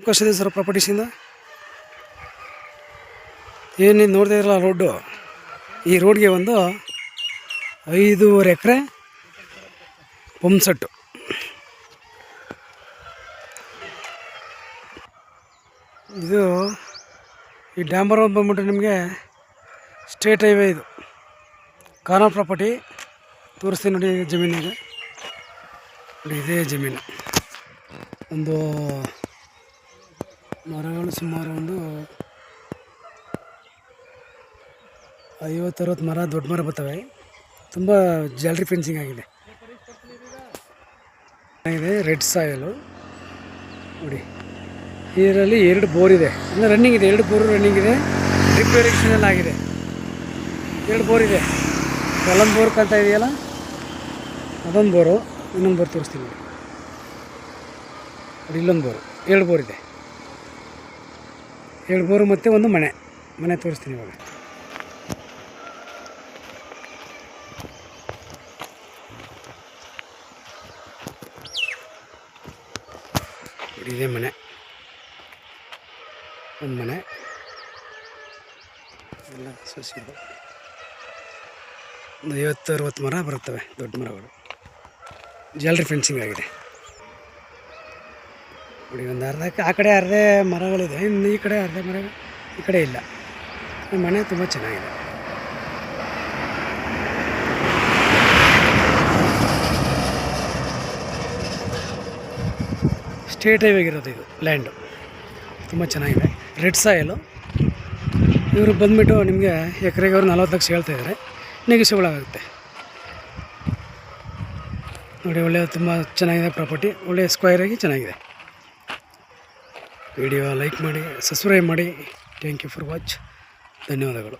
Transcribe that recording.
ಕಷ್ಟಿದೆ sir ಪ್ರಾಪರ್ಟೀಸಿಂದ ಏನೇನು ನೋಡ್ತಾ ಇರಲ್ಲ ರೋಡು. ಈ ರೋಡ್ಗೆ ಒಂದು 5.5 ಎಕರೆ ಪಂಪ್ ಸೆಟ್ಟು. ಇದು ಈ ಡ್ಯಾಂಬರ್ ರೋಡ್ ಬಂದ್ಬಿಟ್ರೆ ನಿಮಗೆ ಸ್ಟೇಟ್ ಹೈವೇ. ಇದು ಕಾರ್ನರ್ ಪ್ರಾಪರ್ಟಿ ತೋರಿಸ್ತೀನಿ ನೋಡಿ. ಜಮೀನಿಗೆ ನೋಡಿ, ಇದೇ ಜಮೀನು. ಒಂದು ಮರಗಳು ಸುಮಾರು ಒಂದು 50-60 ಮರ, ದೊಡ್ಡ ಮರ ಬರ್ತವೆ. ತುಂಬ ಜಾಲರಿ ಫೆನ್ಸಿಂಗ್ ಆಗಿದೆ. ರೆಡ್ ಸಾಯಲು ನೋಡಿ. ಇದರಲ್ಲಿ 2 ಬೋರ್ ಇದೆ, ಅಂದರೆ ರನ್ನಿಂಗ್ ಇದೆ. 2 ಬೋರು ರನ್ನಿಂಗ್ ಇದೆ. ಡ್ರಿಪ್ ಇರಿಗೇಷನ್ ಆಗಿದೆ. 2 ಬೋರ್ ಇದೆ. ಅಲ್ಲೊಂದು ಬೋರ್ ಕಾಣ್ತಾ ಇದೆಯಲ್ಲ, ಅದೊಂದು ಬೋರು. ಇನ್ನೊಂದು ಬೋರ್ ತೋರಿಸ್ತೀನಿ ನೋಡಿ. ಇಲ್ಲೊಂದು ಬೋರು. 2 ಬೋರ್ ಇದೆ. 2 ಬೋರು ಮತ್ತು ಒಂದು ಮನೆ ತೋರಿಸ್ತೀನಿ ಇವಾಗ. ಇದೇ ಮನೆ, ಒಂದು ಮನೆ ಎಲ್ಲ ಸಸಿಗಳು. ಒಂದು 50-60 ಮರ ಬರುತ್ತವೆ, ದೊಡ್ಡ ಮರಗಳು. ಜಾಲರಿ ಫೆನ್ಸಿಂಗ್ ಆಗಿದೆ ನೋಡಿ. ಒಂದು ಅರ್ಧಕ್ಕೆ ಆ ಕಡೆ ಅರ್ಧ ಮರಗಳಿದೆ, ಇನ್ನು ಈ ಕಡೆ ಅರ್ಧ ಮರ, ಈ ಕಡೆ ಇಲ್ಲ. ಮನೆ ತುಂಬ ಚೆನ್ನಾಗಿದೆ. ಸ್ಟೇಟ್ ಹೈವೇಗಿರೋದು ಇದು ಲ್ಯಾಂಡು. ತುಂಬ ಚೆನ್ನಾಗಿದೆ. ರೆಡ್ ಸಾಯಲು. ಇವರು ಬಂದುಬಿಟ್ಟು ನಿಮಗೆ ಎಕರೆಗೆ ಅವರು 40 ಲಕ್ಷ ಹೇಳ್ತಾಯಿದ್ದಾರೆ. ನೆಗೆಸಿಬಲ್ ಆಗುತ್ತೆ ನೋಡಿ. ಒಳ್ಳೆಯ ತುಂಬ ಚೆನ್ನಾಗಿದೆ ಪ್ರಾಪರ್ಟಿ. ಒಳ್ಳೆಯ ಸ್ಕ್ವೇರಾಗಿ ಚೆನ್ನಾಗಿದೆ. ವಿಡಿಯೋ ಲೈಕ್ ಮಾಡಿ, ಸಬ್ಸ್ಕ್ರೈಬ್ ಮಾಡಿ. Thank you for watch. ಧನ್ಯವಾದಗಳು.